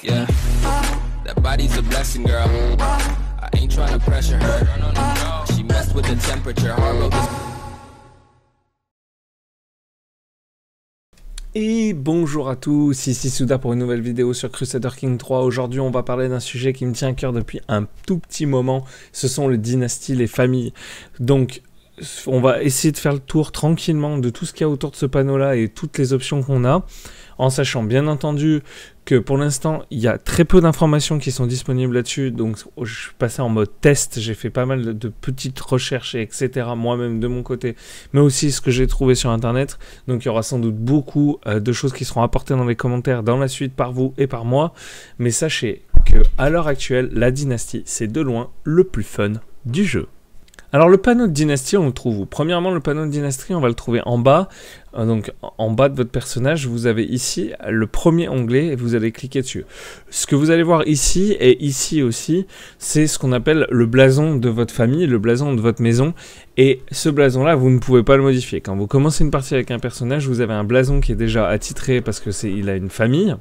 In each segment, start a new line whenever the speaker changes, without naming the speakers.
Yeah, that body's a blessing, girl. I ain't trying to pressure her. She messed with the temperature. Heart wrote this.
Et bonjour à tous, ici Souda pour une nouvelle vidéo sur Crusader Kings 3. Aujourd'hui on va parler d'un sujet qui me tient à cœur depuis un tout petit moment, ce sont les dynasties, les familles. Donc on va essayer de faire le tour tranquillement de tout ce qu'il y a autour de ce panneau là et toutes les options qu'on a, en sachant bien entendu que pour l'instant il y a très peu d'informations qui sont disponibles là-dessus, donc je suis passé en mode test, j'ai fait pas mal de petites recherches et etc. moi-même de mon côté, mais aussi ce que j'ai trouvé sur internet, donc il y aura sans doute beaucoup de choses qui seront apportées dans les commentaires dans la suite par vous et par moi, mais sachez que à l'heure actuelle la dynastie c'est de loin le plus fun du jeu. Alors le panneau de dynastie, on le trouve où? Premièrement, le panneau de dynastie, on va le trouver en bas. Donc en bas de votre personnage, vous avez ici le premier onglet et vous allez cliquer dessus. Ce que vous allez voir ici et ici aussi, c'est ce qu'on appelle le blason de votre famille, le blason de votre maison. Et ce blason-là, vous ne pouvez pas le modifier. Quand vous commencez une partie avec un personnage, vous avez un blason qui est déjà attitré parce que il a une famille.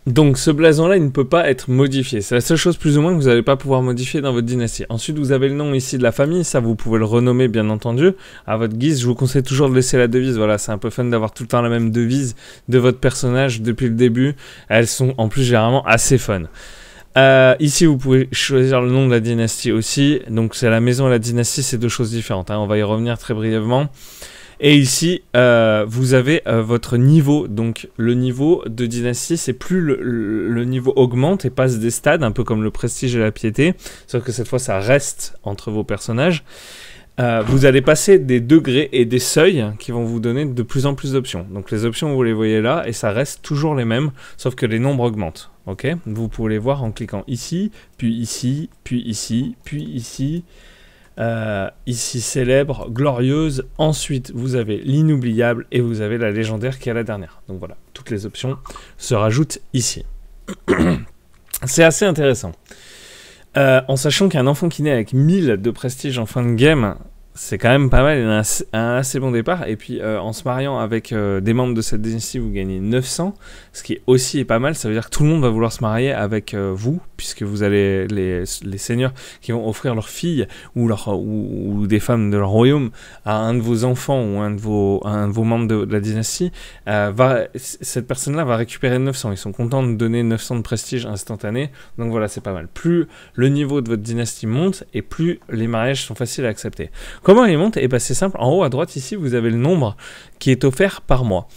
Donc ce blason-là, il ne peut pas être modifié. C'est la seule chose plus ou moins que vous n'allez pas pouvoir modifier dans votre dynastie. Ensuite, vous avez le nom ici de la famille. Ça, vous pouvez le renommer, bien entendu, à votre guise. Je vous conseille toujours de laisser la devise. Voilà, c'est un peu fun d'avoir tout le temps la même devise de votre personnage depuis le début. Elles sont en plus généralement assez fun. Ici, vous pouvez choisir le nom de la dynastie aussi. Donc c'est la maison et la dynastie, c'est deux choses différentes. On va y revenir très brièvement. Et ici, vous avez votre niveau. Donc, le niveau de dynastie, c'est plus le niveau augmente et passe des stades, un peu comme le prestige et la piété. Sauf que cette fois, ça reste entre vos personnages. Vous allez passer des degrés et des seuils qui vont vous donner de plus en plus d'options. Donc, les options, vous les voyez là, et ça reste toujours les mêmes, sauf que les nombres augmentent. Ok ? Vous pouvez les voir en cliquant ici, puis ici, puis ici, puis ici. Ici célèbre, glorieuse, ensuite vous avez l'inoubliable et vous avez la légendaire qui est la dernière. Donc voilà, toutes les options se rajoutent ici. C'est assez intéressant. En sachant qu'un enfant qui naît avec 1000 de prestige en fin de game, c'est quand même pas mal, il a un assez bon départ. Et puis en se mariant avec des membres de cette dynastie, vous gagnez 900, ce qui aussi est pas mal. Ça veut dire que tout le monde va vouloir se marier avec vous, puisque vous allez les seigneurs qui vont offrir leurs filles ou des femmes de leur royaume à un de vos enfants ou un de vos membres de la dynastie. Cette personne-là va récupérer 900. Ils sont contents de donner 900 de prestige instantané. Donc voilà, c'est pas mal. Plus le niveau de votre dynastie monte et plus les mariages sont faciles à accepter. Comment il monte? Eh ben c'est simple, en haut à droite ici vous avez le nombre qui est offert par mois.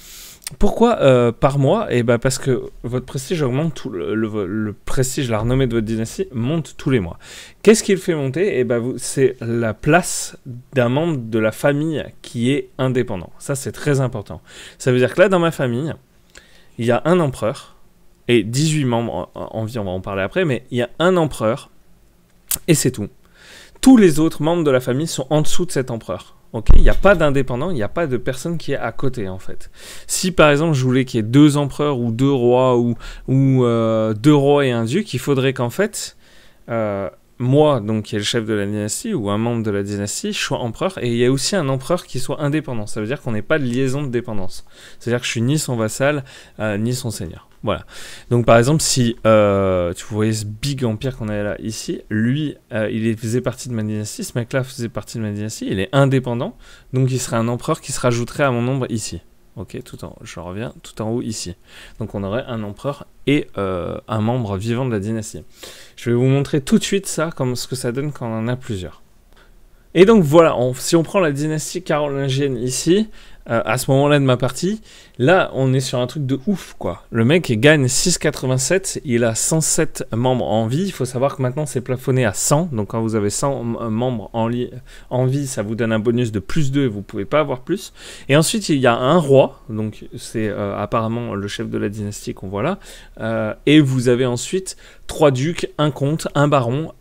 Pourquoi par mois? Eh ben parce que votre prestige augmente, le prestige, la renommée de votre dynastie monte tous les mois. Qu'est-ce qui le fait monter? Eh ben c'est la place d'un membre de la famille qui est indépendant. Ça c'est très important. Ça veut dire que là dans ma famille, il y a un empereur et 18 membres environ, on va en parler après, mais il y a un empereur et c'est tout. Tous les autres membres de la famille sont en dessous de cet empereur. Okay, il n'y a pas d'indépendant, il n'y a pas de personne qui est à côté en fait. Si par exemple je voulais qu'il y ait 2 empereurs ou 2 rois ou 2 rois et un duc, il faudrait qu'en fait moi, donc qui est le chef de la dynastie ou un membre de la dynastie, je sois empereur et il y a aussi un empereur qui soit indépendant. Ça veut dire qu'on n'est pas de liaison de dépendance. C'est-à-dire que je suis ni son vassal ni son seigneur. Voilà. Donc par exemple, si tu voyais ce big empire qu'on avait là ici, lui, il faisait partie de ma dynastie, ce mec-là faisait partie de ma dynastie, il est indépendant, donc il serait un empereur qui se rajouterait à mon nombre ici. Ok, je reviens tout en haut ici. Donc on aurait un empereur et un membre vivant de la dynastie. Je vais vous montrer tout de suite ça, comme ce que ça donne quand on en a plusieurs. Et donc voilà, si on prend la dynastie carolingienne ici, à ce moment-là de ma partie, là on est sur un truc de ouf quoi. Le mec il gagne 6,87, il a 107 membres en vie. Il faut savoir que maintenant c'est plafonné à 100, donc quand vous avez 100 membres en vie, ça vous donne un bonus de plus 2 et vous pouvez pas avoir plus. Et ensuite il y a un roi, donc c'est apparemment le chef de la dynastie qu'on voit là, et vous avez ensuite 3 ducs, un comte, un baron,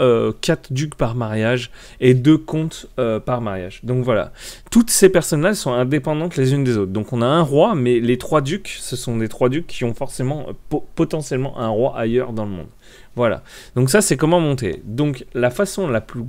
4 ducs par mariage et 2 comtes par mariage. Donc voilà, toutes ces personnes-là sont indépendantes les unes des autres. Donc on a un roi, mais les 3 ducs, ce sont des 3 ducs qui ont forcément potentiellement un roi ailleurs dans le monde. Voilà. Donc ça, c'est comment monter. Donc la façon la plus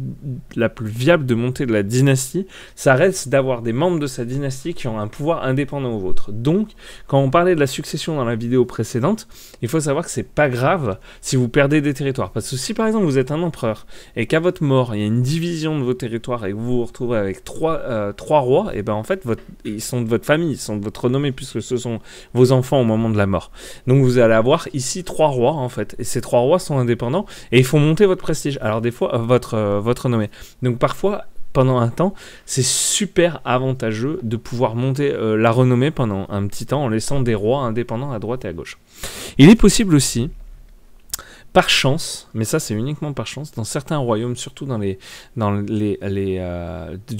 viable de monter de la dynastie, ça reste d'avoir des membres de sa dynastie qui ont un pouvoir indépendant au vôtre. Donc, quand on parlait de la succession dans la vidéo précédente, il faut savoir que c'est pas grave si vous perdez des territoires. Parce que si par exemple vous êtes un empereur et qu'à votre mort, il y a une division de vos territoires et que vous vous retrouvez avec trois rois, et ben en fait, ils sont de votre famille, ils sont de votre renommée puisque ce sont vos enfants au moment de la mort. Donc vous allez avoir ici 3 rois en fait. Et ces 3 rois sont indépendants et ils font monter votre prestige. Alors des fois, votre renommée. Donc parfois, pendant un temps, c'est super avantageux de pouvoir monter la renommée pendant un petit temps en laissant des rois indépendants à droite et à gauche. Il est possible aussi, par chance, mais ça c'est uniquement par chance, dans certains royaumes, surtout du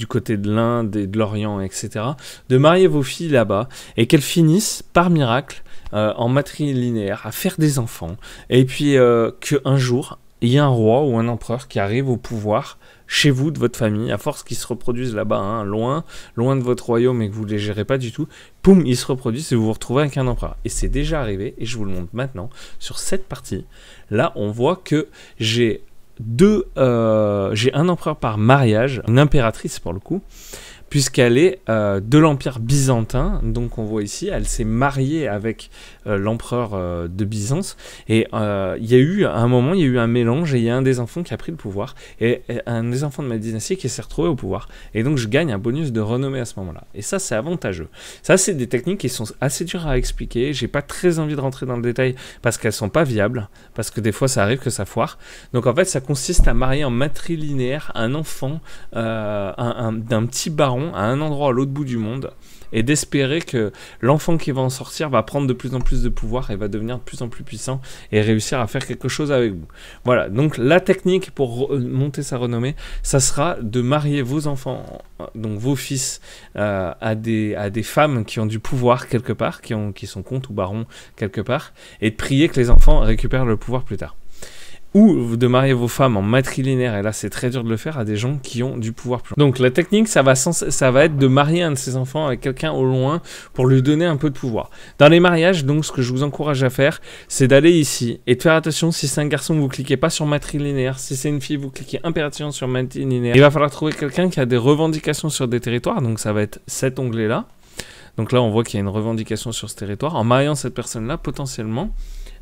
côté de l'Inde et de l'Orient, etc., de marier vos filles là-bas et qu'elles finissent par miracle en matrilinéaire à faire des enfants et puis qu'un jour il y a un roi ou un empereur qui arrive au pouvoir chez vous, de votre famille, à force qu'ils se reproduisent là-bas, hein, loin de votre royaume et que vous ne les gérez pas du tout, poum, ils se reproduisent et vous vous retrouvez avec un empereur. Et c'est déjà arrivé, et je vous le montre maintenant, sur cette partie. Là, on voit que j'ai un empereur par mariage, une impératrice pour le coup, puisqu'elle est de l'Empire byzantin. Donc on voit ici, elle s'est mariée avec l'empereur de Byzance, et il y a eu un moment, il y a eu un mélange, et il y a un des enfants qui a pris le pouvoir, et un des enfants de ma dynastie qui s'est retrouvé au pouvoir, et donc je gagne un bonus de renommée à ce moment-là, et ça c'est avantageux. Ça c'est des techniques qui sont assez dures à expliquer, j'ai pas très envie de rentrer dans le détail, parce qu'elles sont pas viables, parce que des fois ça arrive que ça foire. Donc en fait ça consiste à marier en matrilinéaire un enfant d'un petit baron à un endroit à l'autre bout du monde, et d'espérer que l'enfant qui va en sortir va prendre de plus en plus de pouvoir et va devenir de plus en plus puissant et réussir à faire quelque chose avec vous. Voilà, donc la technique pour monter sa renommée, ça sera de marier vos enfants, donc vos fils, à des femmes qui ont du pouvoir quelque part, qui sont comtes ou barons quelque part, et de prier que les enfants récupèrent le pouvoir plus tard. Ou de marier vos femmes en matrilinéaire, et là c'est très dur de le faire, à des gens qui ont du pouvoir plus. Donc la technique, ça va être de marier un de ses enfants avec quelqu'un au loin pour lui donner un peu de pouvoir. Dans les mariages, donc ce que je vous encourage à faire, c'est d'aller ici et de faire attention. Si c'est un garçon, vous cliquez pas sur matrilinéaire. Si c'est une fille, vous cliquez impérativement sur matrilinéaire. Il va falloir trouver quelqu'un qui a des revendications sur des territoires, donc ça va être cet onglet-là. Donc là on voit qu'il y a une revendication sur ce territoire. En mariant cette personne-là, potentiellement,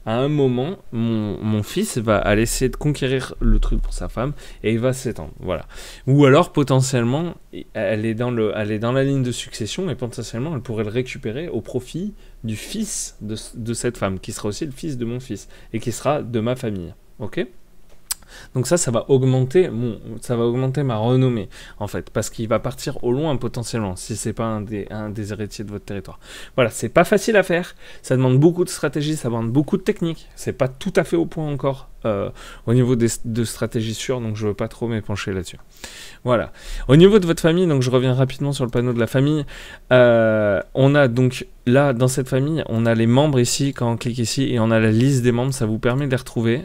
à un moment, mon fils va aller essayer de conquérir le truc pour sa femme et il va s'étendre. Voilà. Ou alors, potentiellement, elle est dans la ligne de succession et potentiellement, elle pourrait le récupérer au profit du fils de cette femme, qui sera aussi le fils de mon fils et qui sera de ma famille. Ok ? Donc ça va augmenter ma renommée, en fait, parce qu'il va partir au loin potentiellement, si c'est pas un des héritiers de votre territoire. Voilà, c'est pas facile à faire, ça demande beaucoup de stratégie, ça demande beaucoup de technique, c'est pas tout à fait au point encore au niveau de stratégie sûre, donc je veux pas trop m'épancher là-dessus. Voilà. Au niveau de votre famille, donc je reviens rapidement sur le panneau de la famille, on a donc là, dans cette famille, on a les membres ici, quand on clique ici, et on a la liste des membres, ça vous permet de les retrouver.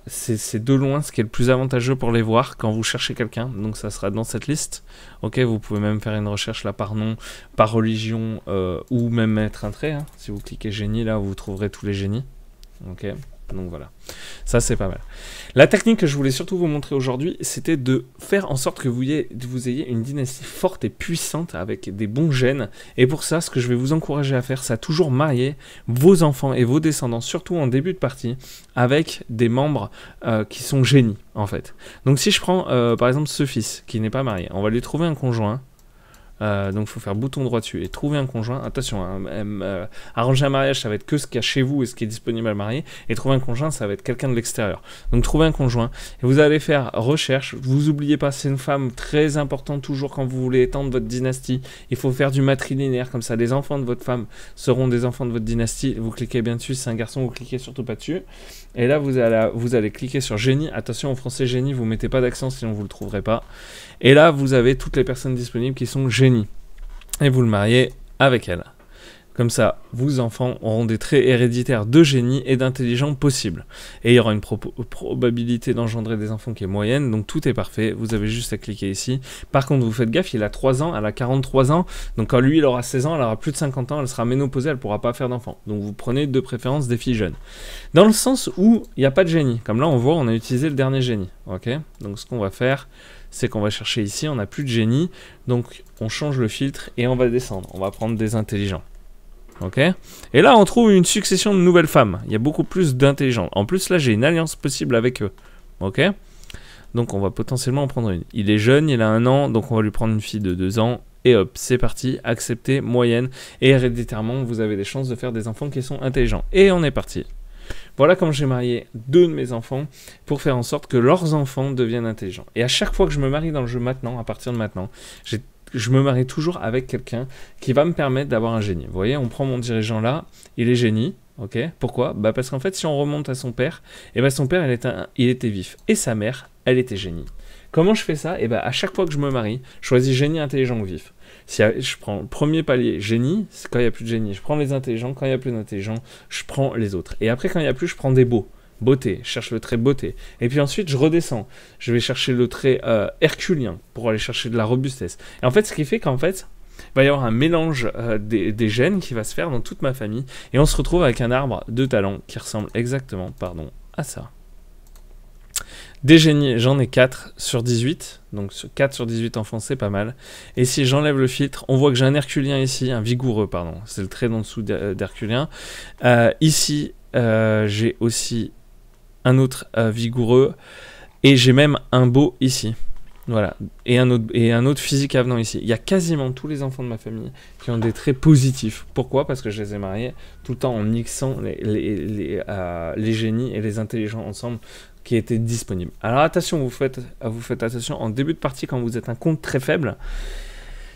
C'est de loin ce qui est le plus avantageux pour les voir quand vous cherchez quelqu'un, donc ça sera dans cette liste. Ok, vous pouvez même faire une recherche là par nom, par religion, ou même mettre un trait, hein. Si vous cliquez génie, là, vous trouverez tous les génies. Ok. Donc voilà, ça c'est pas mal. La technique que je voulais surtout vous montrer aujourd'hui, c'était de faire en sorte que vous ayez une dynastie forte et puissante avec des bons gènes. Et pour ça, ce que je vais vous encourager à faire, c'est à toujours marier vos enfants et vos descendants, surtout en début de partie, avec des membres qui sont génies en fait. Donc si je prends par exemple ce fils qui n'est pas marié, on va lui trouver un conjoint. Donc il faut faire bouton droit dessus et trouver un conjoint. Attention, hein, arranger un mariage, ça va être que ce qu'il y a chez vous et ce qui est disponible à marier, et trouver un conjoint, ça va être quelqu'un de l'extérieur. Donc trouver un conjoint, et vous allez faire recherche. Vous oubliez pas, c'est une femme très importante toujours quand vous voulez étendre votre dynastie. Il faut faire du matrilinéaire, comme ça les enfants de votre femme seront des enfants de votre dynastie. Vous cliquez bien dessus, si c'est un garçon, vous cliquez surtout pas dessus. Et là vous allez cliquer sur génie. Attention, en français génie, vous mettez pas d'accent sinon vous le trouverez pas. Et là vous avez toutes les personnes disponibles qui sont génies. Et vous le mariez avec elle. Comme ça, vos enfants auront des traits héréditaires de génie et d'intelligence possibles. Et il y aura une probabilité d'engendrer des enfants qui est moyenne, donc tout est parfait, vous avez juste à cliquer ici. Par contre, vous faites gaffe, il a 3 ans, elle a 43 ans, donc quand lui il aura 16 ans, elle aura plus de 50 ans, elle sera ménopausée, elle ne pourra pas faire d'enfants. Donc vous prenez de préférence des filles jeunes. Dans le sens où il n'y a pas de génie, comme là on voit, on a utilisé le dernier génie. Ok, donc ce qu'on va faire, c'est qu'on va chercher ici, on n'a plus de génie, donc on change le filtre et on va descendre, on va prendre des intelligents. Ok, et là on trouve une succession de nouvelles femmes, il y a beaucoup plus d'intelligents. En plus là j'ai une alliance possible avec eux. Ok, donc on va potentiellement en prendre une. Il est jeune, il a 1 an, donc on va lui prendre une fille de 2 ans. Et hop, c'est parti, accepter, moyenne. Et héréditairement, vous avez des chances de faire des enfants qui sont intelligents. Et on est parti. Voilà comment j'ai marié 2 de mes enfants pour faire en sorte que leurs enfants deviennent intelligents. Et à chaque fois que je me marie dans le jeu maintenant, à partir de maintenant, je me marie toujours avec quelqu'un qui va me permettre d'avoir un génie. Vous voyez, on prend mon dirigeant là, il est génie. Ok, pourquoi? Bah parce qu'en fait, si on remonte à son père, et ben son père, il était vif. Et sa mère, elle était génie. Comment je fais ça? Et ben à chaque fois que je me marie, je choisis génie, intelligent ou vif. Si je prends le premier palier, génie, c'est quand il n'y a plus de génie. Je prends les intelligents, quand il n'y a plus d'intelligents, je prends les autres. Et après, quand il n'y a plus, je prends des beaux. Beauté, je cherche le trait beauté. Et puis ensuite, je redescends. Je vais chercher le trait herculien pour aller chercher de la robustesse. Et en fait, ce qui fait qu'en fait, il va y avoir un mélange des gènes qui va se faire dans toute ma famille. Et on se retrouve avec un arbre de talent qui ressemble exactement, à ça. Des génies, j'en ai 4 sur 18. Donc 4 sur 18 enfants, c'est pas mal. Et si j'enlève le filtre, on voit que j'ai un herculien ici, un vigoureux, pardon. C'est le trait d'en dessous d'herculien. Ici, j'ai aussi un autre vigoureux. Et j'ai même un beau ici. Voilà, et un autre physique avenant ici. Il y a quasiment tous les enfants de ma famille qui ont des traits positifs. Pourquoi? Parce que je les ai mariés tout le temps en mixant les génies et les intelligents ensemble qui étaient disponibles. Alors attention, vous faites attention, en début de partie, quand vous êtes un compte très faible,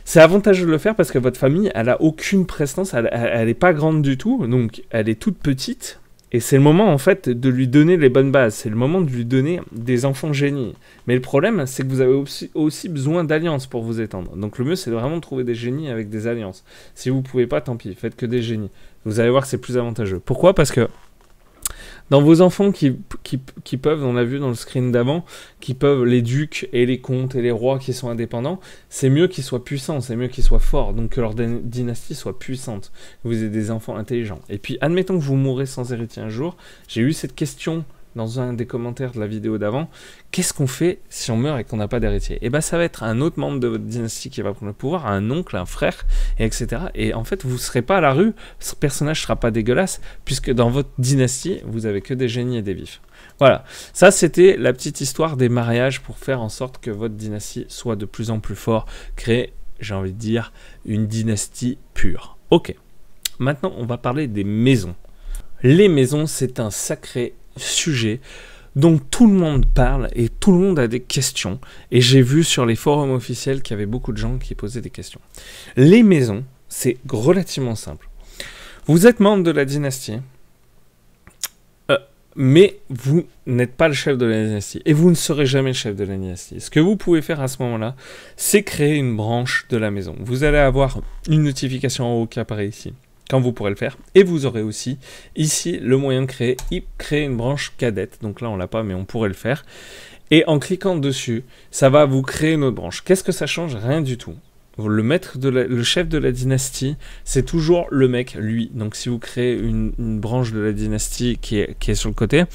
c'est avantageux de le faire parce que votre famille, elle a aucune prestance, elle n'est pas grande du tout, donc elle est toute petite. Et c'est le moment, en fait, de lui donner les bonnes bases. C'est le moment de lui donner des enfants génies. Mais le problème, c'est que vous avez aussi besoin d'alliances pour vous étendre. Donc le mieux, c'est vraiment de trouver des génies avec des alliances. Si vous ne pouvez pas, tant pis, faites que des génies. Vous allez voir que c'est plus avantageux. Pourquoi? Parce que dans vos enfants qui peuvent, on l'a vu dans le screen d'avant, qui peuvent, les ducs et les comtes et les rois qui sont indépendants, c'est mieux qu'ils soient puissants, c'est mieux qu'ils soient forts, donc que leur dynastie soit puissante, que vous ayez des enfants intelligents. Et puis, admettons que vous mourrez sans héritier un jour, j'ai eu cette question dans un des commentaires de la vidéo d'avant, qu'est-ce qu'on fait si on meurt et qu'on n'a pas d'héritier? Et bien ça va être un autre membre de votre dynastie qui va prendre le pouvoir, un oncle, un frère, et etc. Et en fait, vous ne serez pas à la rue, ce personnage ne sera pas dégueulasse, puisque dans votre dynastie, vous avez que des génies et des vifs. Voilà, ça c'était la petite histoire des mariages pour faire en sorte que votre dynastie soit de plus en plus fort, créer, j'ai envie de dire, une dynastie pure. Ok, maintenant on va parler des maisons. Les maisons, c'est un sacré sujet dont tout le monde parle et tout le monde a des questions. Et j'ai vu sur les forums officiels qu'il y avait beaucoup de gens qui posaient des questions. Les maisons, c'est relativement simple. Vous êtes membre de la dynastie, mais vous n'êtes pas le chef de la dynastie. Et vous ne serez jamais le chef de la dynastie. Ce que vous pouvez faire à ce moment-là, c'est créer une branche de la maison. Vous allez avoir une notification en haut qui apparaît ici, quand vous pourrez le faire. Et vous aurez aussi ici le moyen de créer une branche cadette. Donc là, on l'a pas, mais on pourrait le faire. Et en cliquant dessus, ça va vous créer une autre branche. Qu'est-ce que ça change? Rien du tout. Le chef de la dynastie, c'est toujours le mec, lui. Donc si vous créez une branche de la dynastie qui est sur le côté,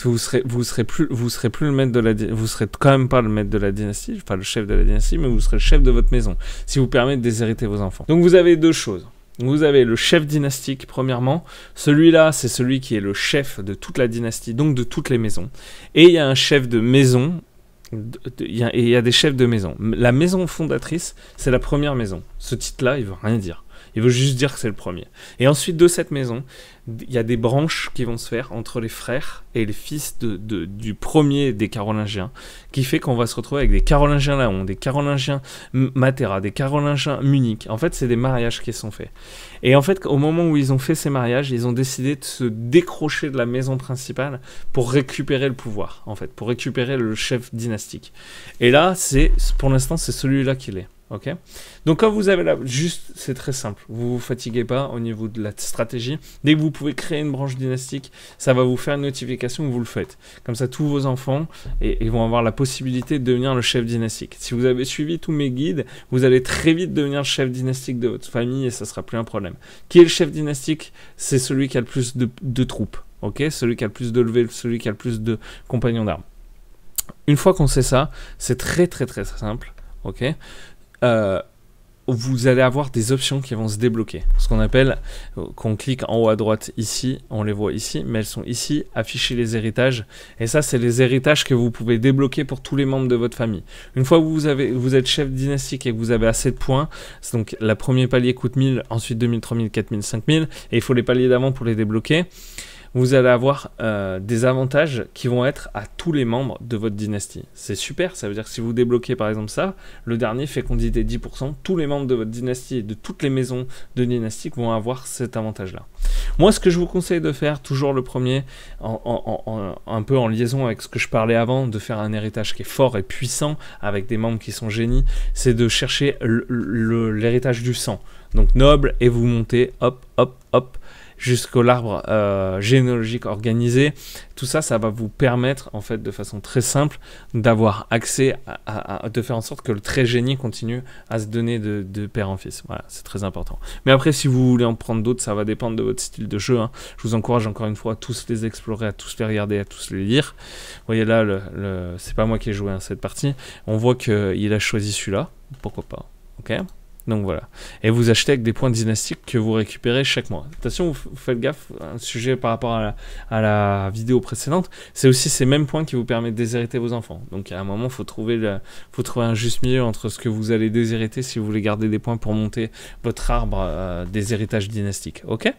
vous serez plus le maître de la dynastie. Vous serez quand même pas le maître de la dynastie, enfin le chef de la dynastie, mais vous serez le chef de votre maison, si vous permet de déshériter vos enfants. Donc vous avez deux choses. Vous avez le chef dynastique, premièrement. Celui-là, c'est celui qui est le chef de toute la dynastie, donc de toutes les maisons. Et il y a un chef de maison. Il y a des chefs de maison. La maison fondatrice, c'est la première maison. Ce titre-là, il veut rien dire. Il veut juste dire que c'est le premier. Et ensuite, de cette maison, il y a des branches qui vont se faire entre les frères et les fils du premier des Carolingiens, qui fait qu'on va se retrouver avec des Carolingiens Laon, des Carolingiens Matera, des Carolingiens Munich. En fait, c'est des mariages qui sont faits. Et en fait, au moment où ils ont fait ces mariages, ils ont décidé de se décrocher de la maison principale pour récupérer le pouvoir, en fait, pour récupérer le chef dynastique. Et là, pour l'instant, c'est celui-là qui l'est. Ok, donc quand vous avez là, juste, c'est très simple. Vous vous fatiguez pas au niveau de la stratégie. Dès que vous pouvez créer une branche dynastique, ça va vous faire une notification que vous le faites. Comme ça, tous vos enfants vont avoir la possibilité de devenir le chef dynastique. Si vous avez suivi tous mes guides, vous allez très vite devenir le chef dynastique de votre famille et ça sera plus un problème. Qui est le chef dynastique? C'est celui qui a le plus de troupes. Ok, celui qui a le plus de levées, celui qui a le plus de compagnons d'armes. Une fois qu'on sait ça, c'est très simple. Ok. Vous allez avoir des options qui vont se débloquer. Ce qu'on appelle, qu'on clique en haut à droite ici, on les voit ici, mais elles sont ici, afficher les héritages. Et ça, c'est les héritages que vous pouvez débloquer pour tous les membres de votre famille. Une fois que vous êtes chef dynastique et que vous avez assez de points, donc le premier palier coûte 1000, ensuite 2000, 3000, 4000, 5000, et il faut les paliers d'avant pour les débloquer. Vous allez avoir des avantages qui vont être à tous les membres de votre dynastie. C'est super, ça veut dire que si vous débloquez par exemple ça, le dernier fécondité 10%, tous les membres de votre dynastie et de toutes les maisons de dynastique vont avoir cet avantage-là. Moi, ce que je vous conseille de faire, toujours le premier, un peu en liaison avec ce que je parlais avant, de faire un héritage qui est fort et puissant, avec des membres qui sont génies, c'est de chercher l'héritage du sang. Donc noble, et vous montez, hop, hop, hop, jusqu'au l'arbre généalogique organisé. Tout ça, ça va vous permettre, en fait, de façon très simple, d'avoir accès de faire en sorte que le trait génie continue à se donner de père en fils. Voilà, c'est très important. Mais après, si vous voulez en prendre d'autres, ça va dépendre de votre style de jeu, hein. Je vous encourage encore une fois à tous les explorer, à tous les regarder, à tous les lire. Vous voyez là, c'est pas moi qui ai joué à cette partie. On voit qu'il a choisi celui-là. Pourquoi pas? Ok. Donc voilà. Et vous achetez avec des points dynastiques que vous récupérez chaque mois. Attention, vous faites gaffe, un sujet par rapport à la vidéo précédente, c'est aussi ces mêmes points qui vous permettent de déshériter vos enfants. Donc à un moment, il faut trouver un juste milieu entre ce que vous allez déshériter si vous voulez garder des points pour monter votre arbre des héritages dynastiques. Ok ?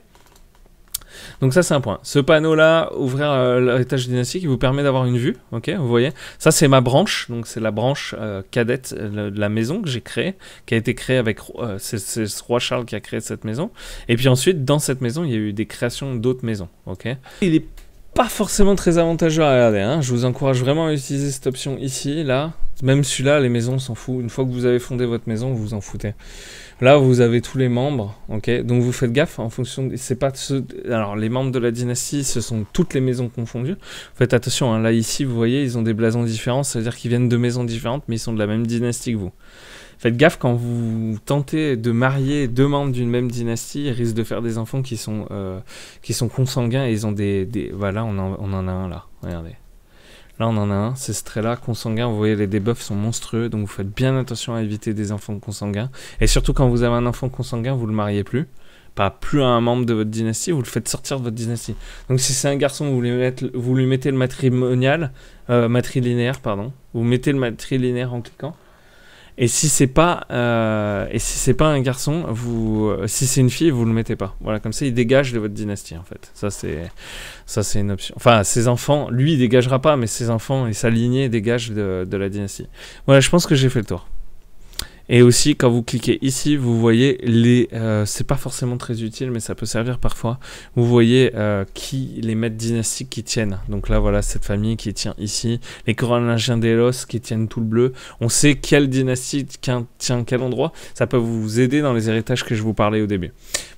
Donc ça c'est un point. Ce panneau là, ouvrir l'héritage dynastique, il vous permet d'avoir une vue. Ok, vous voyez. Ça c'est ma branche, donc c'est la branche cadette de la maison que j'ai créée, qui a été créée avec c'est ce roi Charles qui a créé cette maison. Et puis ensuite dans cette maison il y a eu des créations d'autres maisons. Ok. Il est pas forcément très avantageux à regarder, hein. Je vous encourage vraiment à utiliser cette option ici, là. Même celui-là, les maisons, on s'en fout. Une fois que vous avez fondé votre maison, vous vous en foutez. Là, vous avez tous les membres, ok. Donc vous faites gaffe en fonction. C'est pas ceux. Alors les membres de la dynastie, ce sont toutes les maisons confondues. Faites attention. Hein. Là ici, vous voyez, ils ont des blasons différents. C'est-à-dire qu'ils viennent de maisons différentes, mais ils sont de la même dynastie que vous. Faites gaffe quand vous tentez de marier deux membres d'une même dynastie, ils risquent de faire des enfants qui sont consanguins et ils ont voilà, on en a un là. Regardez. Là, on en a un, c'est ce trait-là, consanguin. Vous voyez, les debuffs sont monstrueux, donc vous faites bien attention à éviter des enfants consanguins. Et surtout, quand vous avez un enfant consanguin, vous le mariez plus. Pas plus à un membre de votre dynastie, vous le faites sortir de votre dynastie. Donc, si c'est un garçon, vous lui mettez le matrilinéaire, pardon. Vous mettez le matrilinéaire en cliquant. Et si c'est pas un garçon, si c'est une fille, vous le mettez pas. Voilà, comme ça, il dégage de votre dynastie en fait. Ça c'est une option. Enfin, ses enfants, lui, il dégagera pas, mais ses enfants et sa lignée dégagent de la dynastie. Voilà, je pense que j'ai fait le tour. Et aussi, quand vous cliquez ici, vous voyez c'est pas forcément très utile, mais ça peut servir parfois. Vous voyez les maîtres dynastiques qui tiennent. Donc là, voilà, cette famille qui tient ici. Les Carolingiens d'Elos qui tiennent tout le bleu. On sait quelle dynastie tient quel endroit. Ça peut vous aider dans les héritages que je vous parlais au début.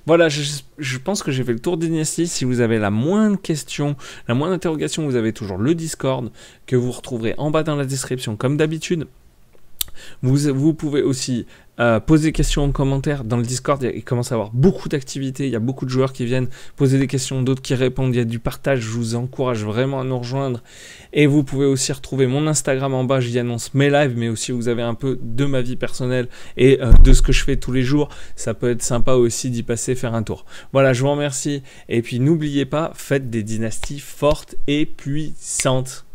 Voilà, je pense que j'ai fait le tour de dynastie. Si vous avez la moindre question, la moindre interrogation, vous avez toujours le Discord que vous retrouverez en bas dans la description, comme d'habitude. Vous pouvez aussi poser des questions en commentaire. Dans le Discord, il commence à y avoir beaucoup d'activités. Il y a beaucoup de joueurs qui viennent poser des questions, d'autres qui répondent. Il y a du partage. Je vous encourage vraiment à nous rejoindre. Et vous pouvez aussi retrouver mon Instagram en bas. J'y annonce mes lives, mais aussi vous avez un peu de ma vie personnelle et de ce que je fais tous les jours. Ça peut être sympa aussi d'y passer, faire un tour. Voilà, je vous remercie. Et puis n'oubliez pas, faites des dynasties fortes et puissantes.